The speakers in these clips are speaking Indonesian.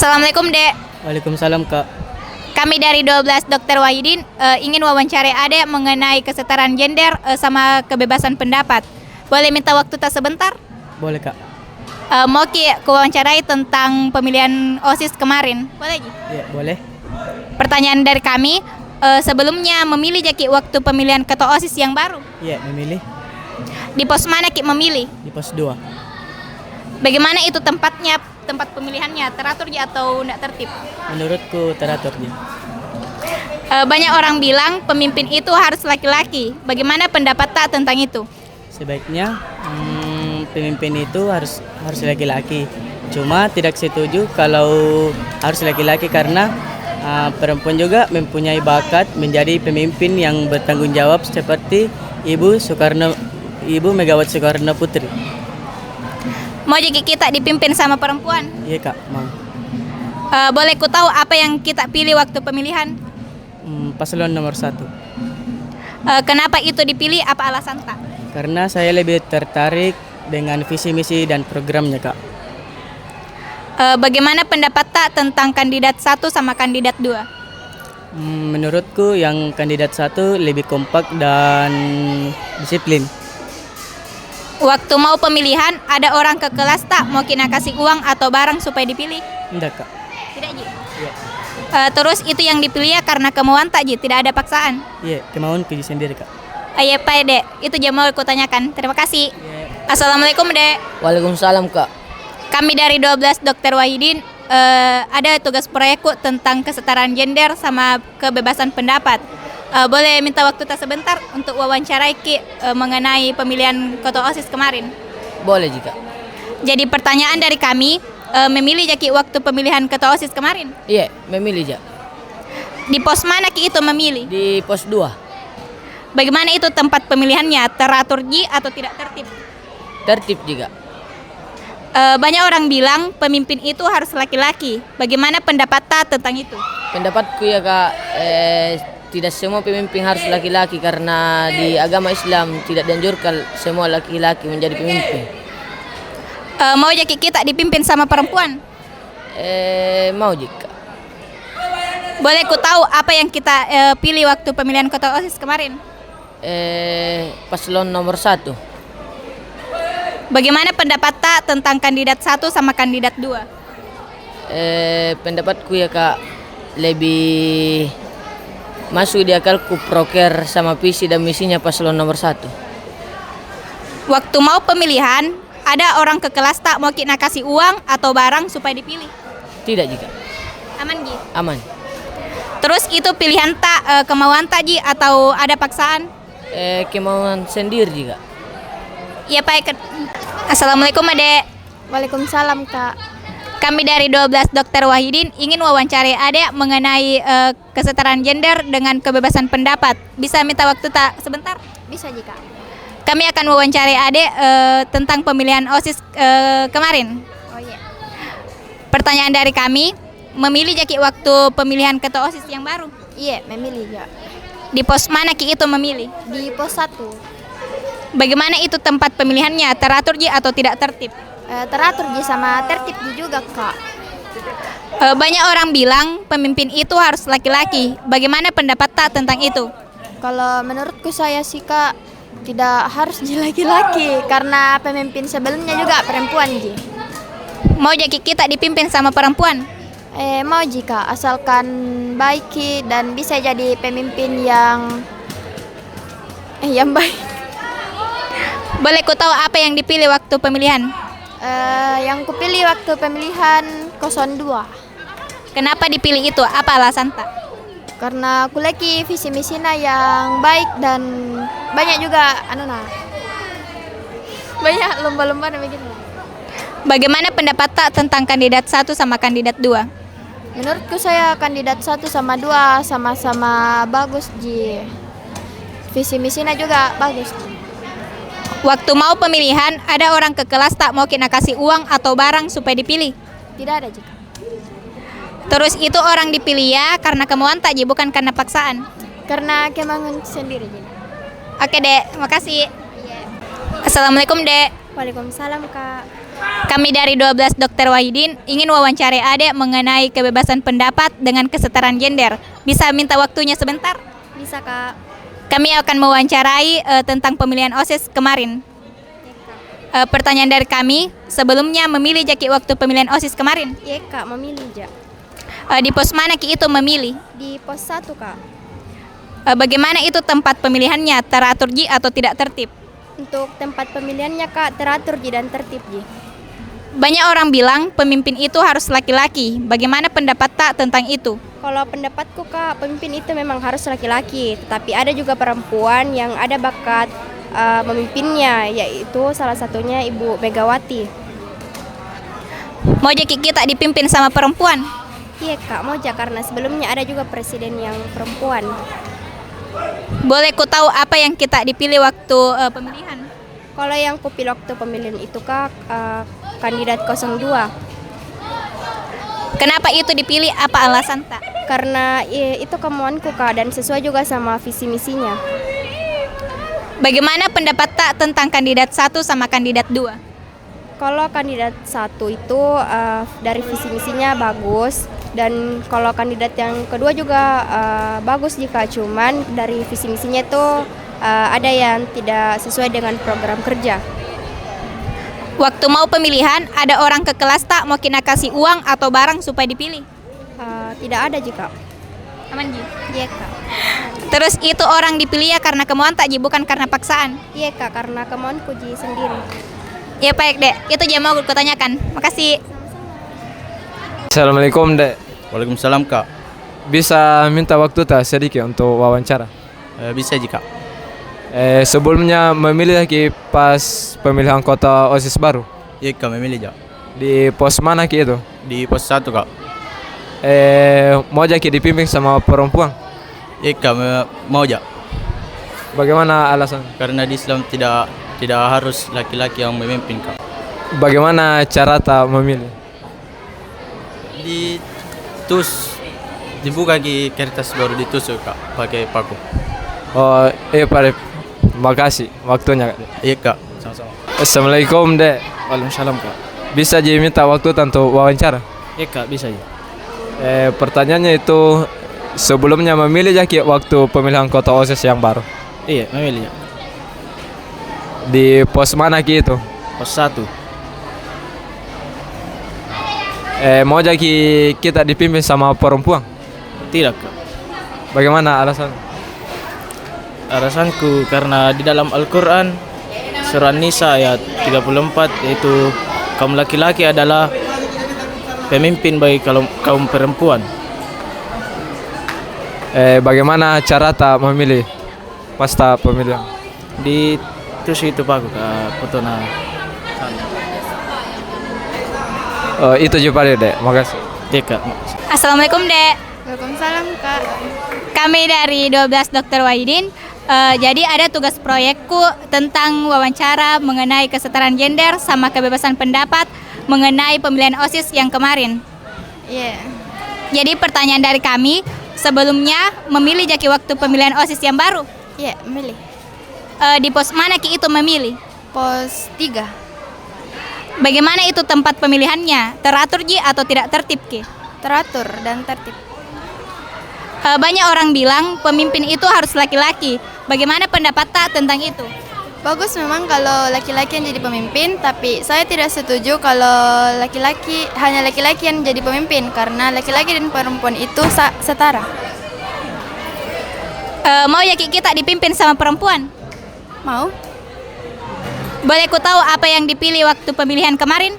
Assalamualaikum Dek. Waalaikumsalam Kak. Kami dari 12 Dr. Wahidin ingin wawancara Adek mengenai kesetaraan gender sama kebebasan pendapat. Boleh minta waktu tak sebentar? Boleh Kak. Mau wawancarai tentang pemilihan OSIS kemarin. Boleh Ji? Iya boleh. Pertanyaan dari kami, sebelumnya memilih Jaki waktu pemilihan ketua OSIS yang baru. Iya memilih Di pos mana Ki memilih? di pos 2. Bagaimana itu tempat pemilihannya? Teratur Ji atau tidak tertib? Menurutku teratur dia. Banyak orang bilang pemimpin itu harus laki-laki. Bagaimana pendapat tak tentang itu? Sebaiknya pemimpin itu harus laki-laki. Cuma tidak setuju kalau harus laki-laki karena perempuan juga mempunyai bakat menjadi pemimpin yang bertanggung jawab seperti Ibu Megawati Soekarno Putri. Mau jadi kita dipimpin sama perempuan? Iya Kak, mau. Boleh ku tahu apa yang kita pilih waktu pemilihan? Paslon nomor 1. Kenapa itu dipilih? Apa alasan tak? Karena saya lebih tertarik dengan visi misi dan programnya Kak. Bagaimana pendapat tak tentang kandidat 1 sama kandidat 2? Menurutku yang kandidat 1 lebih kompak dan disiplin. Waktu mau pemilihan, ada orang ke kelas tak mau kena kasih uang atau barang supaya dipilih? Enggak Kak. Tidak Ji? Iya. Terus itu yang dipilih ya karena kemauan tak Ji? Tidak ada paksaan? Iya, kemauan kerja sendiri Kak. Iya Pak Dek, itu aja mau aku tanyakan. Terima kasih. Iya. Assalamualaikum Dek. Waalaikumsalam Kak. Kami dari 12 Dr. Wahidin ada tugas proyekku tentang kesetaraan gender sama kebebasan pendapat. Boleh minta waktu tak sebentar untuk wawancarai Ki mengenai pemilihan ketua OSIS kemarin? Boleh jika. Jadi pertanyaan dari kami, memilih Jaki waktu pemilihan ketua OSIS kemarin? Iya, memilih ja. Di pos mana Ki itu memilih? Di pos 2. Bagaimana itu tempat pemilihannya? Teratur Ji atau tidak tertib? Tertib juga. Banyak orang bilang pemimpin itu harus laki-laki. Bagaimana pendapat tak tentang itu? Pendapatku ya Kak, tidak semua pemimpin harus laki-laki karena di agama Islam tidak dianjurkan semua laki-laki menjadi pemimpin. Mau Jaki kita dipimpin sama perempuan? Mau jika. Boleh ku tahu apa yang kita pilih waktu pemilihan ketua OSIS kemarin? Paslon nomor 1. Bagaimana pendapat tak tentang kandidat 1 sama kandidat 2? Pendapatku ya Kak, lebih masuk di akalku proker sama visi dan misinya paslon nomor 1. Waktu mau pemilihan, ada orang ke kelas tak mau kita kasih uang atau barang supaya dipilih? Tidak jika. Aman Ji? Aman. Terus itu pilihan tak, kemauan tak Ji atau ada paksaan? Kemauan sendiri juga. Iya Pak. Assalamualaikum Adek. Waalaikumsalam Kak. Kami dari 12 Dr. Wahidin ingin wawancarai Adek mengenai kesetaraan gender dengan kebebasan pendapat. Bisa minta waktu tak sebentar? Bisa jika. Kami akan wawancarai Adek tentang pemilihan OSIS kemarin. Oh iya. Pertanyaan dari kami, memilih Jaki waktu pemilihan ketua OSIS yang baru? Iya, memilih ya. Di pos mana Ki itu memilih? Di pos 1. Bagaimana itu tempat pemilihannya? Teratur Ji atau tidak tertib? Teratur Ji sama tertib Ji juga Kak. Banyak orang bilang pemimpin itu harus laki-laki. Bagaimana pendapat tak tentang itu? Kalau menurutku saya sih Kak, tidak harus Ji laki-laki karena pemimpin sebelumnya juga perempuan Ji. Mau Jaki kita dipimpin sama perempuan? Mau jika asalkan baik Ki, dan bisa jadi pemimpin yang baik. Boleh ku tahu apa yang dipilih waktu pemilihan? Yang kupilih waktu pemilihan 02. Kenapa dipilih itu? Apa alasan tak? Karena aku lagi visi misinya yang baik dan banyak juga banyak lomba-lomba dan begitu. Bagaimana pendapat tak tentang kandidat 1 sama kandidat 2? Menurutku saya kandidat 1 sama 2 sama-sama bagus Ji. Visi misinya juga bagus Ji. Waktu mau pemilihan, ada orang ke kelas tak mau kena kasih uang atau barang supaya dipilih? Tidak ada jika. Terus itu orang dipilih ya karena kemauan tak Ji, bukan karena paksaan? Karena kemauan sendiri Ji. Oke Dek, makasih. Iya. Assalamualaikum Dek. Waalaikumsalam Kak. Kami dari 12 Dr. Wahidin ingin wawancarai Adek mengenai kebebasan pendapat dengan kesetaraan gender. Bisa minta waktunya sebentar? Bisa, Kak. Kami akan mewawancarai tentang pemilihan OSIS kemarin. Pertanyaan dari kami, sebelumnya memilih jaki waktu pemilihan OSIS kemarin? Iya, Kak, memilih, Ja. Di pos mana Ki itu memilih? Di pos 1, Kak. Bagaimana itu tempat pemilihannya, teratur Ji atau tidak tertib? Untuk tempat pemilihannya, Kak, teratur, Ji, dan tertib, Ji. Banyak orang bilang pemimpin itu harus laki-laki. Bagaimana pendapat tak tentang itu? Kalau pendapatku, Kak, pemimpin itu memang harus laki-laki, tetapi ada juga perempuan yang ada bakat memimpinnya, yaitu salah satunya Ibu Megawati. Mau jaki kita dipimpin sama perempuan? Iya, Kak, mau ja, karena sebelumnya ada juga presiden yang perempuan. Boleh ku tahu apa yang kita dipilih waktu pemilihan? Kalau yang kupilih waktu pemilihan itu, Kak, kandidat 02. Kenapa itu dipilih? Apa alasan tak? Karena itu kemauanku, Kak, dan sesuai juga sama visi misinya. Bagaimana pendapat tak tentang kandidat 1 sama kandidat 2? Kalau kandidat 1 itu dari visi misinya bagus, dan kalau kandidat yang kedua juga bagus jika cuman dari visi misinya itu ada yang tidak sesuai dengan program kerja. Waktu mau pemilihan, ada orang ke kelas tak mau kena kasih uang atau barang supaya dipilih? Tidak ada jika. Aman Ji? Iya, Kak. Terus itu orang dipilih ya karena kemauan tak Ji, bukan karena paksaan? Iya, Kak, karena kemauanku Ji sendiri. Ya baik Dek, itu aja mau kutanyakan. Makasih. Assalamualaikum, Dek. Waalaikumsalam, Kak. Bisa minta waktu tak sedikit untuk wawancara? Bisa jika. Sebelumnya memilih lagi pas pemilihan kota OSIS baru. Iya, Kak, memilih ja. Di pos mana Ki itu? Di pos 1, Kak. Mau jadi dipimpin sama perempuan? Iya, Kak, mau ja. Bagaimana alasan? Karena di Islam tidak harus laki-laki yang memimpin, Kak. Bagaimana cara tak memilih? Dibuka di kertas baru ditusuk, Kak, pakai paku. Oh, Pak. Makasih waktunya, Kak. Iya, Kak. Sama-sama. Assalamualaikum, Dek. Waalaikumsalam Kak. Bisa jadi minta waktu untuk wawancara? Iya Kak, bisa ya. Pertanyaannya itu sebelumnya memilih jadi waktu pemilihan kota OSIS yang baru. Iya, memilih ya. Di pos mana Ki itu? Pos 1. Mau jadi kita dipimpin sama perempuan? Tidak Kak. Bagaimana alasan? Alasanku karena di dalam Al-Quran surah Nisa ayat 34 yaitu kaum laki-laki adalah pemimpin bagi kaum perempuan. Bagaimana cara tak memilih pas tak pemilihan? Di terus itu Pak Kak foto Itu juga Dek. Makasih. Iya Kak. Assalamualaikum Dek. Waalaikumsalam, Kak. Kami dari 12 Dr. Wahidin. Jadi ada tugas proyekku tentang wawancara mengenai kesetaraan gender sama kebebasan pendapat mengenai pemilihan OSIS yang kemarin. Iya. Jadi pertanyaan dari kami, sebelumnya memilih jaki waktu pemilihan OSIS yang baru? Iya, memilih. Di pos mana Ki itu memilih? Pos 3. Bagaimana itu tempat pemilihannya? Teratur Ji atau tidak tertib Ki? Teratur dan tertib. Banyak orang bilang pemimpin itu harus laki-laki. Bagaimana pendapat tak tentang itu? Bagus memang kalau laki-laki yang jadi pemimpin, tapi saya tidak setuju kalau hanya laki-laki yang jadi pemimpin karena laki-laki dan perempuan itu setara. Mau ya Ki kita dipimpin sama perempuan? Mau? Boleh ku tahu apa yang dipilih waktu pemilihan kemarin?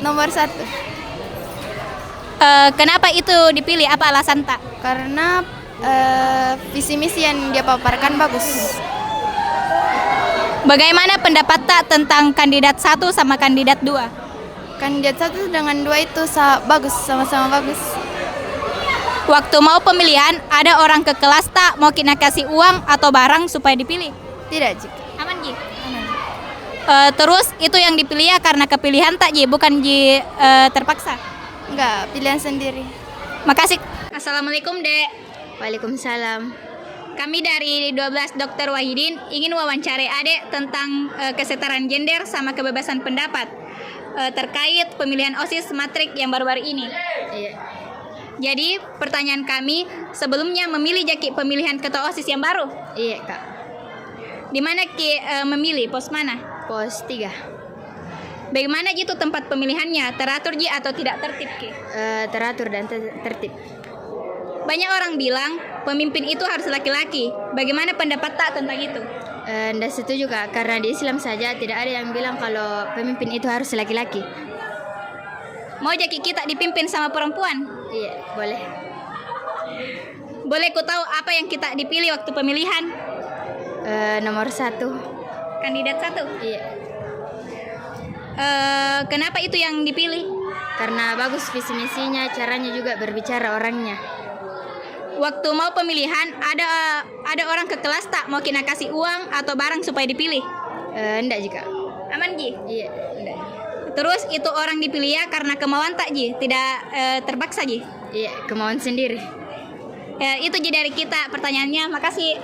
Nomor 1. Kenapa itu dipilih? Apa alasan tak? Karena visi misi yang dia paparkan bagus. Bagaimana pendapat tak tentang kandidat 1 sama kandidat 2? Kandidat 1 dengan 2 itu bagus, sama-sama bagus. Waktu mau pemilihan, ada orang ke kelas tak mau kena kasih uang atau barang supaya dipilih? Tidak, Ji. Aman Ji? Terus itu yang dipilih ya karena kepilihan tak Ji, bukan Ji terpaksa? Enggak, pilihan sendiri. Makasih. Assalamualaikum Dek. Waalaikumsalam. Kami dari 12 Dokter Wahidin ingin wawancarai Adek tentang kesetaraan gender sama kebebasan pendapat terkait pemilihan OSIS matrik yang baru-baru ini. Iya. Jadi pertanyaan kami sebelumnya memilih Jaki pemilihan ketua OSIS yang baru. Iya, Kak. Di mana Ki memilih pos mana? Pos 3. Bagaimana Ji itu tempat pemilihannya? Teratur Ji atau tidak tertib Ki? Teratur dan tertib. Banyak orang bilang pemimpin itu harus laki-laki. Bagaimana pendapat tak tentang itu? Nggak setuju, Kak, karena di Islam saja tidak ada yang bilang kalau pemimpin itu harus laki-laki. Mau Jaki kita dipimpin sama perempuan? Iya, boleh. Boleh ku tahu apa yang kita dipilih waktu pemilihan? Nomor 1. Kandidat 1. Iya. Kenapa itu yang dipilih? Karena bagus visi misinya, caranya juga berbicara orangnya. Waktu mau pemilihan ada orang ke kelas tak mau kena kasih uang atau barang supaya dipilih? Enggak juga. Aman Ji? Iya, enggak. Terus itu orang dipilih ya karena kemauan tak Ji? Tidak terpaksa Ji? Iya, kemauan sendiri. Itu Ji dari kita pertanyaannya. Makasih.